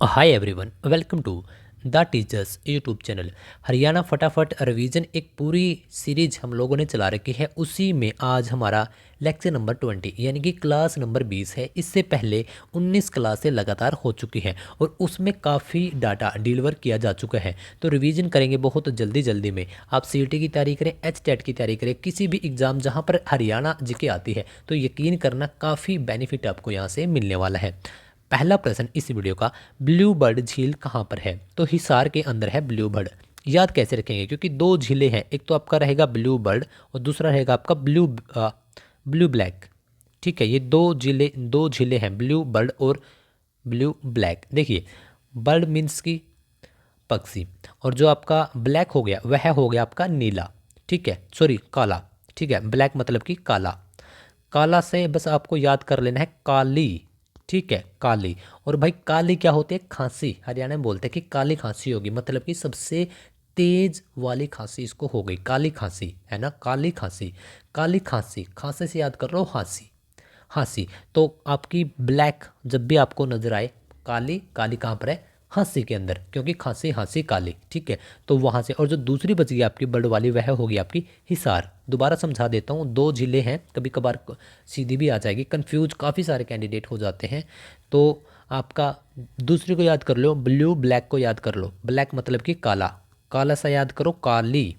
Hi everyone, welcome to the teachers YouTube channel. Haryana फटाफट revision एक पूरी सीरीज हम लोगों ने चला रखी है। उसी में आज हमारा लेक्चर नंबर 20 यानी कि क्लास नंबर 20 है। इससे पहले 19 क्लासें लगातार हो चुकी हैं और उसमें काफ़ी डाटा डिलीवर किया जा चुका है। तो रिवीजन करेंगे बहुत जल्दी जल्दी में। आप सीईटी की तैयारी करें, एचटेट की तैयारी करें, किसी भी एग्ज़ाम जहाँ पर हरियाणा जीके आती है, तो यकीन करना काफ़ी बेनिफिट आपको यहाँ से मिलने वाला है। पहला प्रश्न इस वीडियो का, ब्लू बर्ड झील कहाँ पर है? तो हिसार के अंदर है ब्लू बर्ड। याद कैसे रखेंगे? क्योंकि दो झीलें हैं, एक तो आपका रहेगा ब्लू बर्ड और दूसरा रहेगा आपका ब्लू ब्लैक। ठीक है, ये दो झीलें हैं, ब्लू बर्ड और ब्लू ब्लैक। देखिए, बर्ड मीन्स की पक्षी, और जो आपका ब्लैक हो गया वह हो गया आपका नीला। ठीक है, सॉरी काला। ठीक है, ब्लैक मतलब कि काला। काला से बस आपको याद कर लेना है काली। ठीक है, काली। और भाई काली क्या होती है? खांसी। हरियाणा में बोलते हैं कि काली खांसी होगी, मतलब कि सबसे तेज वाली खांसी इसको हो गई, काली खांसी, है ना, काली खांसी। काली खांसी, खांसी से याद कर लो हांसी। हांसी। तो आपकी ब्लैक जब भी आपको नजर आए, काली, काली कहाँ पर है? हांसी के अंदर, क्योंकि खांसी हांसी काली। ठीक है, तो वहां से। और जो दूसरी बच गई आपकी बर्ड वाली, वह होगी आपकी हिसार। दोबारा समझा देता हूँ, दो जिले हैं, कभी कभार सीधी भी आ जाएगी, कंफ्यूज काफ़ी सारे कैंडिडेट हो जाते हैं। तो आपका दूसरी को याद कर लो, ब्लू ब्लैक को याद कर लो। ब्लैक मतलब कि काला, काला सा याद करो काली।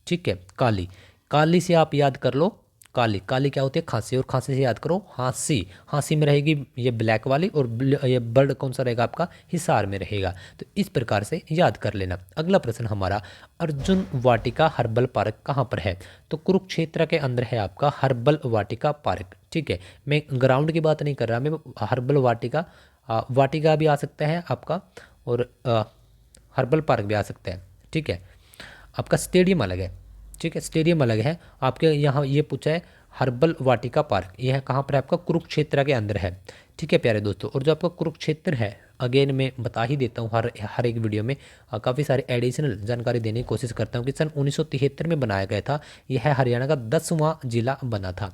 ठीक है, काली। काली से आप याद कर लो काली। काली क्या होती है? खांसी। और खांसी से याद करो हांसी। हांसी में रहेगी ये ब्लैक वाली, और ये बर्ड कौन सा रहेगा आपका? हिसार में रहेगा। तो इस प्रकार से याद कर लेना। अगला प्रश्न हमारा, अर्जुन वाटिका हर्बल पार्क कहाँ पर है? तो कुरुक्षेत्र के अंदर है आपका हर्बल वाटिका पार्क। ठीक है, मैं ग्राउंड की बात नहीं कर रहा, मैं हर्बल वाटिका, वाटिका भी आ सकता है आपका, और हर्बल पार्क भी आ सकता है। ठीक है, आपका स्टेडियम अलग है। ठीक है, स्टेडियम अलग है। आपके यहाँ ये पूछा है हर्बल वाटिका पार्क, यह कहाँ पर है? आपका कुरुक्षेत्र के अंदर है। ठीक है प्यारे दोस्तों, और जो आपका कुरुक्षेत्र है, अगेन मैं बता ही देता हूँ हर हर एक वीडियो में, काफ़ी सारे एडिशनल जानकारी देने की कोशिश करता हूँ कि सन 1973 में बनाया गया था। यह हरियाणा का 10वां जिला बना था।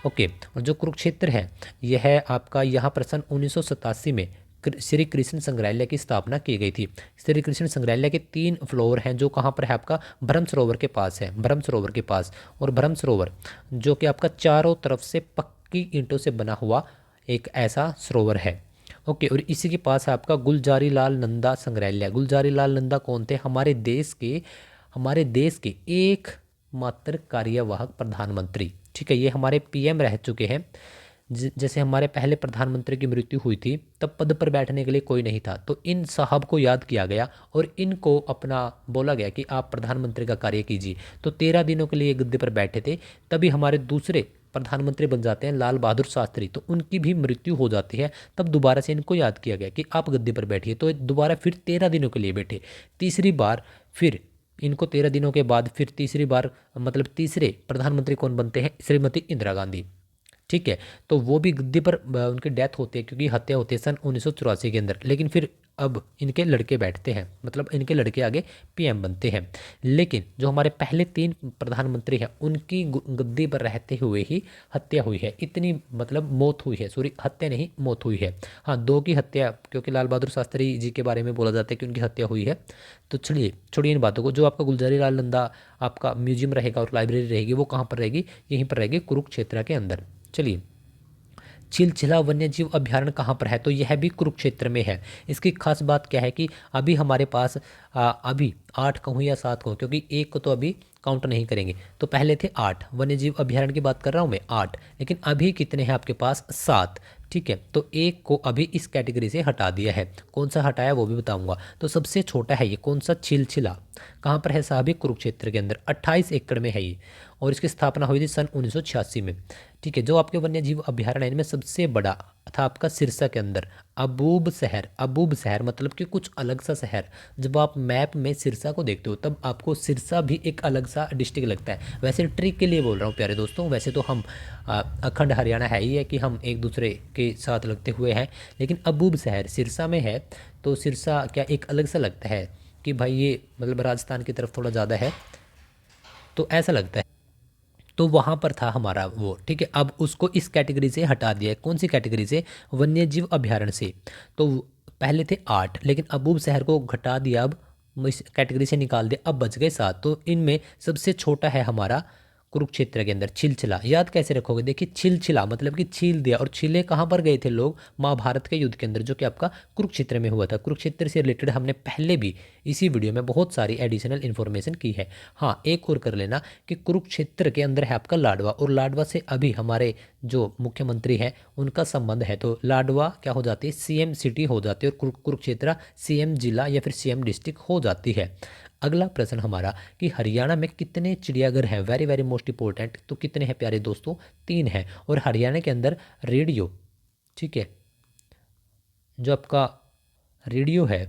ओके, और जो कुरुक्षेत्र है यह आपका यहाँ पर सन 1987 में श्री कृष्ण संग्रहालय की स्थापना की गई थी। श्री कृष्ण संग्रहालय के 3 फ्लोर हैं, जो कहाँ पर है? आपका ब्रह्म सरोवर के पास है, ब्रह्म सरोवर के पास। और ब्रह्म सरोवर जो कि आपका चारों तरफ से पक्की ईंटों से बना हुआ एक ऐसा सरोवर है। ओके, और इसी के पास है आपका गुलजारी लाल नंदा संग्रहालय। गुलजारी लाल नंदा कौन थे? हमारे देश के एकमात्र कार्यवाहक प्रधानमंत्री। ठीक है, ये हमारे पीएम रह चुके हैं। जैसे हमारे पहले प्रधानमंत्री की मृत्यु हुई थी, तब पद पर बैठने के लिए कोई नहीं था, तो इन साहब को याद किया गया और इनको अपना बोला गया कि आप प्रधानमंत्री का कार्य कीजिए। तो 13 दिनों के लिए गद्दे पर बैठे थे। तभी हमारे दूसरे प्रधानमंत्री बन जाते हैं लाल बहादुर शास्त्री, तो उनकी भी मृत्यु हो जाती है। तब दोबारा से इनको याद किया गया कि आप गद्दे पर बैठिए, तो दोबारा फिर 13 दिनों के लिए बैठे। तीसरी बार फिर इनको 13 दिनों के बाद फिर तीसरी बार, मतलब तीसरे प्रधानमंत्री कौन बनते हैं? श्रीमती इंदिरा गांधी। ठीक है, तो वो भी गद्दी पर उनकी डेथ होती है, क्योंकि हत्या होती है सन 1984 के अंदर। लेकिन फिर अब इनके लड़के बैठते हैं, मतलब इनके लड़के आगे पीएम बनते हैं। लेकिन जो हमारे पहले 3 प्रधानमंत्री हैं, उनकी गद्दी पर रहते हुए ही हत्या हुई है। इतनी मतलब मौत हुई है, सॉरी हत्या नहीं, मौत हुई है। हाँ, 2 की हत्या, क्योंकि लाल बहादुर शास्त्री जी के बारे में बोला जाता है कि उनकी हत्या हुई है। तो चलिए छोड़िए इन बातों को। जो आपका गुलजारी लाल नंदा आपका म्यूजियम रहेगा और लाइब्रेरी रहेगी, वो कहाँ पर रहेगी? यहीं पर रहेगी, कुरुक्षेत्र के अंदर। चलिए, चिलचिला वन्यजीव अभयारण्य कहाँ पर है? तो यह भी कुरुक्षेत्र में है। इसकी खास बात क्या है कि अभी हमारे पास अभी 8 कहूँ या 7 कहूँ, क्योंकि एक को तो अभी काउंट नहीं करेंगे। तो पहले थे 8 वन्यजीव अभयारण्य की बात कर रहा हूँ मैं, 8। लेकिन अभी कितने हैं आपके पास? 7। ठीक है, तो एक को अभी इस कैटेगरी से हटा दिया है। कौन सा हटाया वो भी बताऊंगा। तो सबसे छोटा है ये कौन सा? चिलचिला। कहाँ पर है साहब? ये कुरुक्षेत्र के अंदर, 28 एकड़ में है ये। और इसकी स्थापना हुई थी सन 1986 में। ठीक है, जो आपके वन्य जीव अभयारण्य इनमें सबसे बड़ा था आपका सिरसा के अंदर अबूब शहर। अबूब शहर मतलब कि कुछ अलग सा शहर। जब आप मैप में सिरसा को देखते हो, तब आपको सिरसा भी एक अलग सा डिस्ट्रिक्ट लगता है। वैसे ट्रिक के लिए बोल रहा हूँ प्यारे दोस्तों, वैसे तो हम अखंड हरियाणा है ही है कि हम एक दूसरे के साथ लगते हुए हैं। लेकिन अबूब शहर सिरसा में है, तो सिरसा क्या एक अलग सा लगता है कि भाई ये मतलब राजस्थान की तरफ थोड़ा ज़्यादा है, तो ऐसा लगता है। तो वहाँ पर था हमारा वो। ठीक है, अब उसको इस कैटेगरी से हटा दिया है। कौन सी कैटेगरी से? वन्यजीव अभयारण्य से। तो पहले थे 8, लेकिन अबूब शहर को घटा दिया, अब इस कैटेगरी से निकाल दिया, अब बच गए 7। तो इनमें सबसे छोटा है हमारा कुरुक्षेत्र के अंदर छिलछिला। याद कैसे रखोगे, देखिए छिलछिला मतलब कि छील दिया, और छिले कहाँ पर गए थे लोग, महाभारत के युद्ध के अंदर, जो कि आपका कुरुक्षेत्र में हुआ था। कुरुक्षेत्र से रिलेटेड हमने पहले भी इसी वीडियो में बहुत सारी एडिशनल इन्फॉर्मेशन की है। हाँ, एक और कर लेना कि कुरुक्षेत्र के अंदर है आपका लाडवा, और लाडवा से अभी हमारे जो मुख्यमंत्री हैं उनका संबंध है, तो लाडवा क्या हो जाती है, सीएम सिटी हो जाती है, और कुरुक्षेत्र सीएम जिला या फिर सीएम डिस्ट्रिक्ट हो जाती है। अगला प्रश्न हमारा कि हरियाणा में कितने चिड़ियाघर हैं, वेरी वेरी मोस्ट इंपॉर्टेंट। तो कितने हैं प्यारे दोस्तों, 3 हैं। और हरियाणा के अंदर रेडियो, ठीक है, जो आपका रेडियो है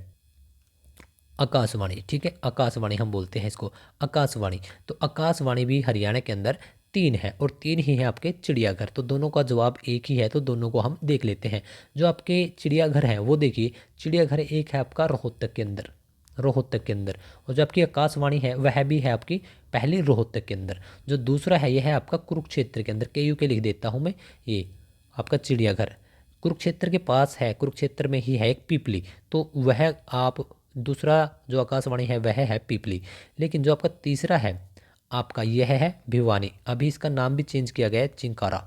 आकाशवाणी, ठीक है, आकाशवाणी हम बोलते हैं इसको, आकाशवाणी। तो आकाशवाणी भी हरियाणा के अंदर 3 है, और 3 ही हैं आपके चिड़ियाघर। तो दोनों का जवाब एक ही है, तो दोनों को हम देख लेते हैं। जो आपके चिड़ियाघर हैं वो देखिए, चिड़ियाघर एक है आपका रोहतक के अंदर, रोहतक के अंदर, और जो आपकी आकाशवाणी है वह भी है आपकी पहली रोहतक के अंदर। जो दूसरा है यह है आपका कुरुक्षेत्र के अंदर, के यू के लिख देता हूँ मैं, ये आपका चिड़ियाघर कुरुक्षेत्र के पास है, कुरुक्षेत्र में ही है एक पीपली, तो वह आप दूसरा जो आकाशवाणी है वह है पीपली। लेकिन जो आपका तीसरा है आपका यह है भिवानी, अभी इसका नाम भी चेंज किया गया है चिंकारा,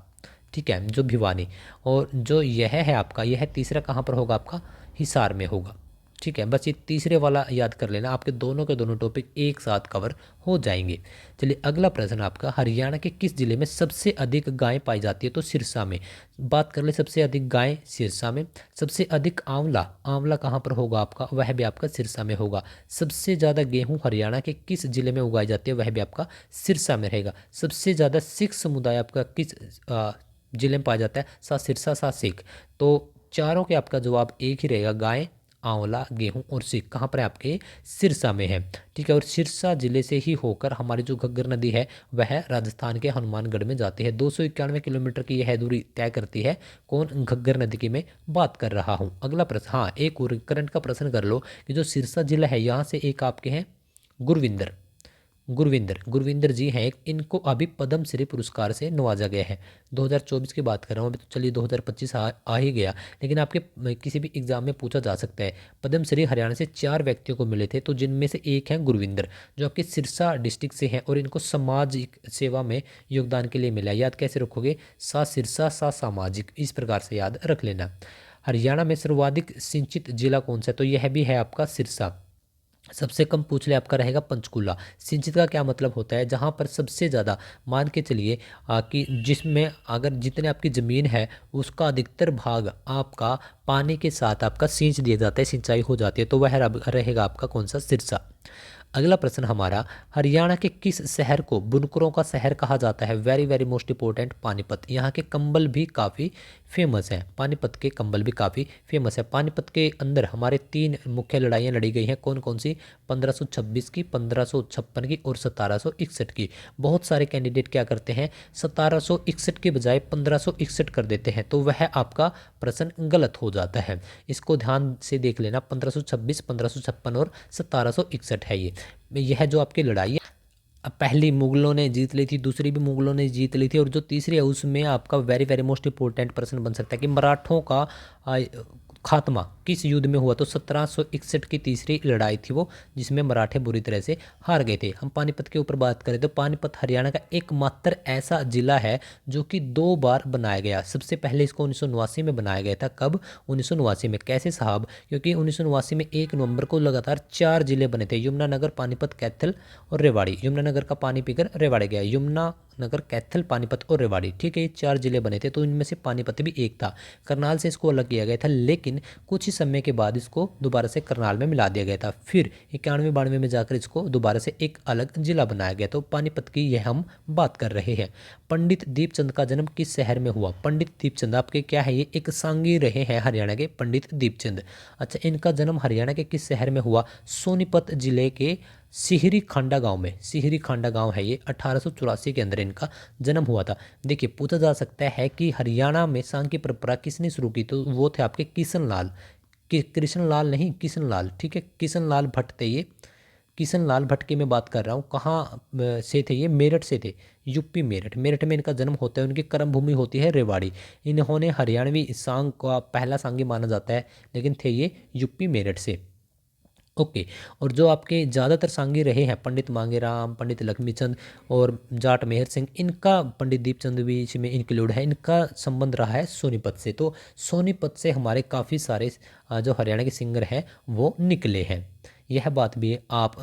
ठीक है, जो भिवानी। और जो यह है आपका, यह तीसरा कहाँ पर होगा आपका, हिसार में होगा, ठीक है। बस ये तीसरे वाला याद कर लेना, आपके दोनों के दोनों टॉपिक एक साथ कवर हो जाएंगे। चलिए अगला प्रश्न आपका, हरियाणा के किस जिले में सबसे अधिक गायें पाई जाती है, तो सिरसा में। बात कर ले सबसे अधिक गायें सिरसा में। सबसे अधिक आंवला, आंवला कहाँ पर होगा आपका, वह भी आपका सिरसा में होगा। सबसे ज़्यादा गेहूं हरियाणा के किस जिले में उगाई जाती है, वह भी आपका सिरसा में रहेगा। सबसे ज़्यादा सिख समुदाय आपका किस जिले में पाया जाता है, सा सिरसा सा सिख। तो चारों के आपका जवाब एक ही रहेगा, गाय, आंवला, गेहूं और सिख कहाँ पर है आपके, सिरसा में है, ठीक है। और सिरसा जिले से ही होकर हमारी जो घग्गर नदी है वह राजस्थान के हनुमानगढ़ में जाती है। 291 किलोमीटर की यह दूरी तय करती है। कौन, घग्गर नदी की मैं बात कर रहा हूँ। अगला प्रश्न, हाँ एक और करंट का प्रश्न कर लो कि जो सिरसा जिला है यहाँ से एक आपके हैं गुरविंदर, गुरविंदर जी हैं एक, इनको अभी पद्म श्री पुरस्कार से नवाजा गया है। 2024 की बात कर रहा हूँ, अभी तो चलिए 2025 आ ही गया, लेकिन आपके किसी भी एग्जाम में पूछा जा सकता है। पद्म श्री हरियाणा से 4 व्यक्तियों को मिले थे, तो जिनमें से एक हैं गुरविंदर, जो आपके सिरसा डिस्ट्रिक्ट से हैं, और इनको सामाजिक सेवा में योगदान के लिए मिला। याद कैसे रखोगे, सा सिरसा सा सामाजिक, इस प्रकार से याद रख लेना। हरियाणा में सर्वाधिक सिंचित जिला कौन सा है, तो यह भी है आपका सिरसा। सबसे कम पूछ ले आपका रहेगा पंचकूला। सिंचित का क्या मतलब होता है, जहाँ पर सबसे ज़्यादा, मान के चलिए कि जिसमें अगर जितने आपकी ज़मीन है उसका अधिकतर भाग आपका पानी के साथ आपका सींच दिया जाता है, सिंचाई हो जाती है, तो वह रहेगा आपका कौन सा, सिरसा। अगला प्रश्न हमारा, हरियाणा के किस शहर को बुनकरों का शहर कहा जाता है, very very most important, Panipat. यहाँ के कंबल भी काफ़ी फेमस हैं, पानीपत के कंबल भी काफ़ी फेमस है। पानीपत के अंदर हमारे 3 मुख्य लड़ाइयाँ लड़ी गई हैं, कौन कौन सी, 1526 की, 1556 की और 1761 की। बहुत सारे कैंडिडेट क्या करते हैं, 1761 के बजाय 1561 कर देते हैं, तो वह आपका प्रश्न गलत हो जाता है। इसको ध्यान से देख लेना, 1526, 1556 और 1761 है ये। यह जो आपकी लड़ाई है, अब पहली मुगलों ने जीत ली थी, दूसरी भी मुगलों ने जीत ली थी, और जो तीसरी है उसमें आपका वेरी वेरी मोस्ट इंपॉर्टेंट प्रश्न बन सकता है कि मराठों का खात्मा किस युद्ध में हुआ, तो 1761 की तीसरी लड़ाई थी वो, जिसमें मराठे बुरी तरह से हार गए थे। हम पानीपत के ऊपर बात करें तो पानीपत हरियाणा का एकमात्र ऐसा जिला है जो कि 2 बार बनाया गया। सबसे पहले इसको 1989 में बनाया गया था, कब, 1989 में। कैसे साहब, क्योंकि 1989 में 1 नवंबर को लगातार 4 जिले बने थे, यमुनानगर, पानीपत, कैथल और रेवाड़ी। यमुनानगर का पानी पीकर रेवाड़ी गया, यमुनानगर, कैथल, पानीपत और रेवाड़ी, ठीक है, ये 4 जिले बने थे, तो इनमें से पानीपत भी एक था। करनाल से इसको अलग किया गया था, लेकिन कुछ ही समय के बाद इसको दोबारा से करनाल में मिला दिया गया था। फिर 91-92 में जाकर इसको दोबारा से एक अलग जिला बनाया गया, तो पानीपत की यह हम बात कर रहे हैं। पंडित दीपचंद का जन्म किस शहर में हुआ, पंडित दीपचंद आपके क्या है, ये एक सांगी रहे हैं हरियाणा के पंडित दीपचंद। अच्छा, इनका जन्म हरियाणा के किस शहर में हुआ, सोनीपत जिले के सिहरी खांडा गांव में, सिहरी खांडा गांव है ये, 1884 के अंदर इनका जन्म हुआ था। देखिए पूछा जा सकता है कि हरियाणा में सांग की परंपरा किसने शुरू की, तो वो थे आपके किशन लाल, कृष्ण लाल नहीं, किशन लाल, ठीक है, किशन लाल भट्ट थे ये, किशन लाल भट्ट की मैं बात कर रहा हूँ। कहाँ से थे ये? मेरठ से थे, यूपी मेरठ। मेरठ में इनका जन्म होता है, उनकी कर्म भूमि होती है रेवाड़ी। इन्होंने हरियाणवी सांग का पहला सांगी माना जाता है, लेकिन थे ये यूपी मेरठ से। ओके। और जो आपके ज़्यादातर सांगी रहे हैं, पंडित मांगेराम, पंडित लक्ष्मीचंद और जाट मेहर सिंह, इनका पंडित दीपचंद भी इसमें इंक्लूड है, इनका संबंध रहा है सोनीपत से। तो सोनीपत से हमारे काफ़ी सारे जो हरियाणा के सिंगर हैं वो निकले हैं। यह बात भी आप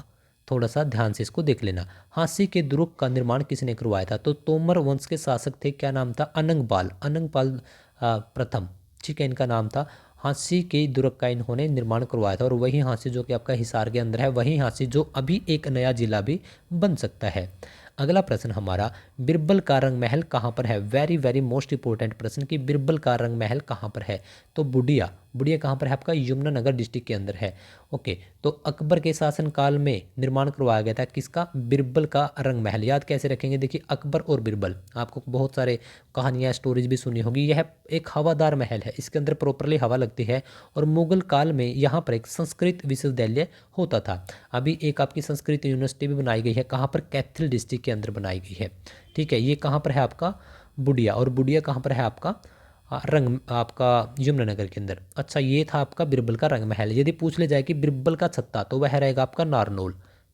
थोड़ा सा ध्यान से इसको देख लेना। हांसी के दुर्ग का निर्माण किसने करवाया था? तो तोमर वंश के शासक थे, क्या नाम था? अनंगपाल। अनंगपाल प्रथम, ठीक है, इनका नाम था। हांसी के दुर्ग का इन्होंने निर्माण करवाया था, और वही हांसी जो कि आपका हिसार के अंदर है, वही हांसी जो अभी एक नया जिला भी बन सकता है। अगला प्रश्न हमारा, बिरबल का रंग महल कहाँ पर है? वेरी वेरी मोस्ट इंपॉर्टेंट प्रश्न कि बिरबल का रंग महल कहाँ पर है? तो बुडिया। बुडिया कहाँ पर है? आपका यमुनानगर डिस्ट्रिक्ट के अंदर है। ओके। तो अकबर के शासनकाल में निर्माण करवाया गया था किसका? बिरबल का रंग महल। याद कैसे रखेंगे? देखिए, अकबर और बिरबल, आपको बहुत सारे कहानियाँ स्टोरीज भी सुनी होगी। यह एक हवादार महल है, इसके अंदर प्रॉपरली हवा लगती है। और मुगल काल में यहाँ पर एक संस्कृत विश्वविद्यालय होता था। अभी एक आपकी संस्कृत यूनिवर्सिटी भी बनाई गई है, कहाँ पर? कैथल डिस्ट्रिक्ट के अंदर बनाई गई है। ठीक है, ये कहाँ पर है? आपका बुडिया। और बुडिया कहाँ पर है? आपका रंग, आपका यमुनानगर के अंदर। अच्छा, ये था आपका बिरबल का रंग महल। यदि पूछ ले जाए कि बिरबल का छत्ता, तो वह रहेगा आपका नारनौल।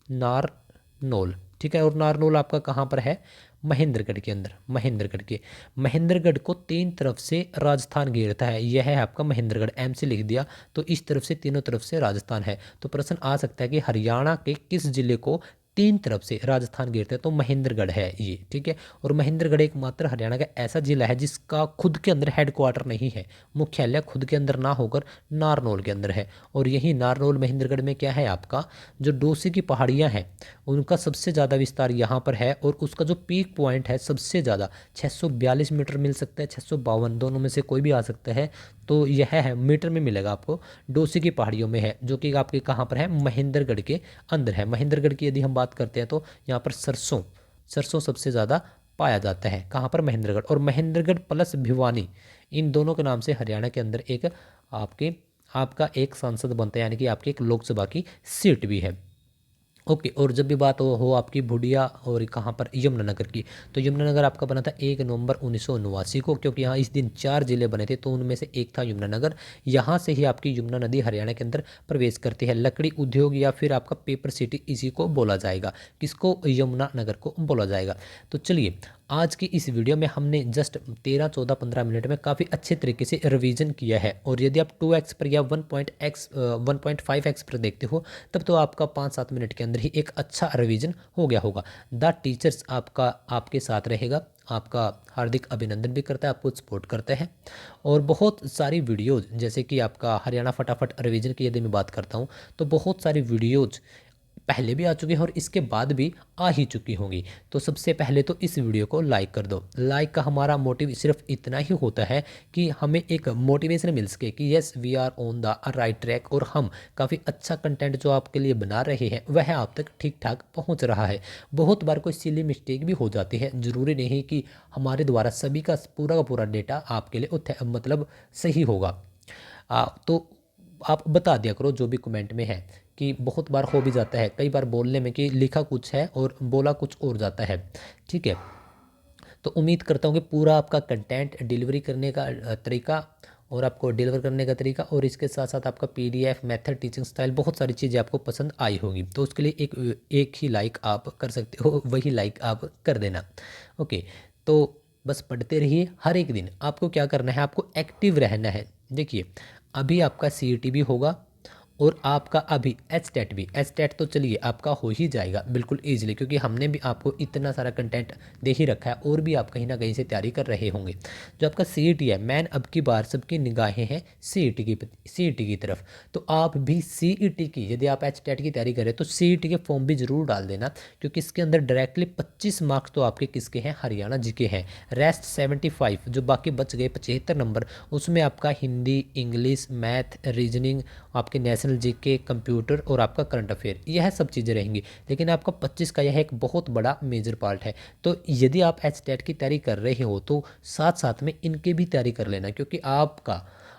नारनौल, ठीक है। और नारनौल आपका कहाँ पर है? महेंद्रगढ़ के अंदर। महेंद्रगढ़ के, महेंद्रगढ़ को तीन तरफ से राजस्थान घेरता है। यह है आपका महेंद्रगढ़, एम से लिख दिया, तो इस तरफ से तीनों तरफ से राजस्थान है। तो प्रश्न आ सकता है कि हरियाणा के किस जिले को तीन तरफ से राजस्थान घेरते हैं? तो महेंद्रगढ़ है ये, ठीक है। और महेंद्रगढ़ एकमात्र हरियाणा का ऐसा जिला है जिसका खुद के अंदर हेडक्वार्टर नहीं है, मुख्यालय खुद के अंदर ना होकर नारनौल के अंदर है। और यही नारनौल महेंद्रगढ़ में क्या है? आपका जो डोसी की पहाड़ियाँ हैं, उनका सबसे ज़्यादा विस्तार यहाँ पर है। और उसका जो पीक पॉइंट है सबसे ज़्यादा 642 मीटर मिल सकता है, 652, दोनों में से कोई भी आ सकता है। तो यह है, मीटर में मिलेगा आपको, डोसी की पहाड़ियों में है, जो कि आपके कहाँ पर है? महेंद्रगढ़ के अंदर है। महेंद्रगढ़ की यदि हम बात करते हैं तो यहाँ पर सरसों, सरसों सबसे ज़्यादा पाया जाता है। कहाँ पर? महेंद्रगढ़। और महेंद्रगढ़ प्लस भिवानी, इन दोनों के नाम से हरियाणा के अंदर एक आपका एक सांसद बनता है, यानी कि आपकी एक लोकसभा की सीट भी है। ओके। और जब भी बात हो आपकी बुडिया और कहाँ पर? यमुनानगर की, तो यमुनानगर आपका बना था 1 नवंबर 1989 को, क्योंकि यहाँ इस दिन 4 जिले बने थे, तो उनमें से एक था यमुनानगर। यहाँ से ही आपकी यमुना नदी हरियाणा के अंदर प्रवेश करती है। लकड़ी उद्योग या फिर आपका पेपर सिटी, इसी को बोला जाएगा। किसको? यमुनानगर को बोला जाएगा। तो चलिए, आज की इस वीडियो में हमने जस्ट 13, 14, 15 मिनट में काफ़ी अच्छे तरीके से रिवीजन किया है। और यदि आप 2x पर या 1.5x पर देखते हो, तब तो आपका 5-7 मिनट के अंदर ही एक अच्छा रिवीजन हो गया होगा। द टीचर्स आपका आपके साथ रहेगा, आपका हार्दिक अभिनंदन भी करता है, आपको सपोर्ट करता है। और बहुत सारी वीडियोज़, जैसे कि आपका हरियाणा फटाफट रिवीजन की यदि मैं बात करता हूँ, तो बहुत सारी वीडियोज़ पहले भी आ चुकी हैं और इसके बाद भी आ ही चुकी होंगी। तो सबसे पहले तो इस वीडियो को लाइक कर दो। लाइक का हमारा मोटिव सिर्फ इतना ही होता है कि हमें एक मोटिवेशन मिल सके कि yes, we are on the right track, और हम काफ़ी अच्छा कंटेंट जो आपके लिए बना रहे हैं वह आप तक ठीक ठाक पहुंच रहा है। बहुत बार कोई सिली मिस्टेक भी हो जाती है, ज़रूरी नहीं कि हमारे द्वारा सभी का पूरा डेटा आपके लिए मतलब सही होगा। तो आप बता दिया करो जो भी कमेंट में है, कि बहुत बार हो भी जाता है कई बार बोलने में कि लिखा कुछ है और बोला कुछ और जाता है। ठीक है, तो उम्मीद करता हूँ कि पूरा आपका कंटेंट डिलीवरी करने का तरीका, और आपको डिलीवर करने का तरीका, और इसके साथ साथ आपका पीडीएफ, मेथड, टीचिंग स्टाइल, बहुत सारी चीज़ें आपको पसंद आई होंगी। तो उसके लिए एक ही लाइक आप कर सकते हो, वही लाइक आप कर देना। ओके। तो बस पढ़ते रहिए हर एक दिन। आपको क्या करना है? आपको एक्टिव रहना है। देखिए, अभी आपका सीईटी भी होगा, और आपका अभी एचटेट भी। एचटेट तो चलिए आपका हो ही जाएगा बिल्कुल ईजिली, क्योंकि हमने भी आपको इतना सारा कंटेंट दे ही रखा है, और भी आप कहीं ना कहीं से तैयारी कर रहे होंगे। जो आपका सीईटी है, मैन अब की बार सबकी निगाहें हैं सीईटी की तरफ। तो आप भी सीईटी की, यदि आप एचटेट की तैयारी करें तो सीईटी के फॉर्म भी जरूर डाल देना, क्योंकि इसके अंदर डायरेक्टली 25 मार्क्स तो आपके किसके हैं? हरियाणा जी के हैं। रेस्ट 75, जो बाकी बच गए 75 नंबर, उसमें आपका हिंदी, इंग्लिश, मैथ, रीजनिंग, आपके नेशनल जीके, कंप्यूटर और आपका करंट अफेयर, यह सब चीज़ें रहेंगी। लेकिन आपका 25 का यह एक बहुत बड़ा मेजर पार्ट है। तो यदि आप एचटेट की तैयारी कर रहे हो तो साथ साथ में इनके भी तैयारी कर लेना, क्योंकि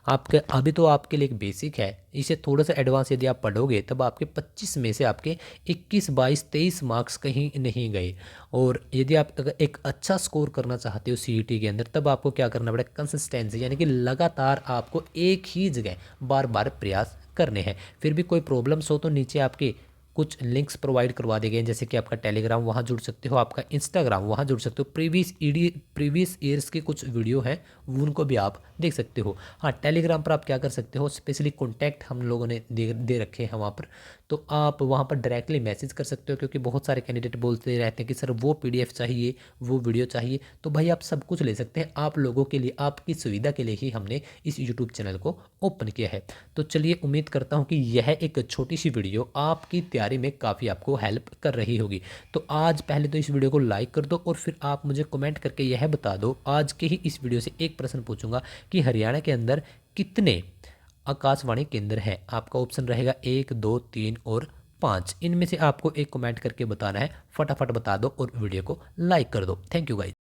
आपके अभी तो आपके लिए एक बेसिक है, इसे थोड़ा सा एडवांस यदि आप पढ़ोगे तब आपके 25 में से आपके 21, 22, 23 मार्क्स कहीं नहीं गए। और यदि आप अगर एक अच्छा स्कोर करना चाहते हो सीईटी के अंदर, तब आपको क्या करना पड़ेगा, कंसिस्टेंसी, यानी कि लगातार आपको एक ही जगह बार बार प्रयास करने हैं। फिर भी कोई प्रॉब्लम्स हो तो नीचे आपके कुछ लिंक्स प्रोवाइड करवा दिए गए हैं, जैसे कि आपका टेलीग्राम, वहाँ जुड़ सकते हो, आपका इंस्टाग्राम, वहाँ जुड़ सकते हो, प्रीवियस ईयर्स के कुछ वीडियो हैं उनको भी आप देख सकते हो। हाँ, टेलीग्राम पर आप क्या कर सकते हो, स्पेशली कॉन्टैक्ट हम लोगों ने दे रखे हैं वहाँ पर, तो आप वहाँ पर डायरेक्टली मैसेज कर सकते हो, क्योंकि बहुत सारे कैंडिडेट बोलते रहते हैं कि सर वो पीडीएफ चाहिए, वो वीडियो चाहिए। तो भाई आप सब कुछ ले सकते हैं, आप लोगों के लिए, आपकी सुविधा के लिए ही हमने इस यूट्यूब चैनल को ओपन किया है। तो चलिए, उम्मीद करता हूँ कि यह एक छोटी सी वीडियो आपकी तैयारी में काफ़ी आपको हेल्प कर रही होगी। तो आज पहले तो इस वीडियो को लाइक कर दो और फिर आप मुझे कमेंट करके यह बता दो, आज के ही इस वीडियो से एक प्रश्न पूछूंगा कि हरियाणा के अंदर कितने आकाशवाणी केंद्र हैं। आपका ऑप्शन रहेगा 1, 2, 3 और 5। इनमें से आपको एक कमेंट करके बताना है, फटाफट बता दो और वीडियो को लाइक कर दो। Thank you guys.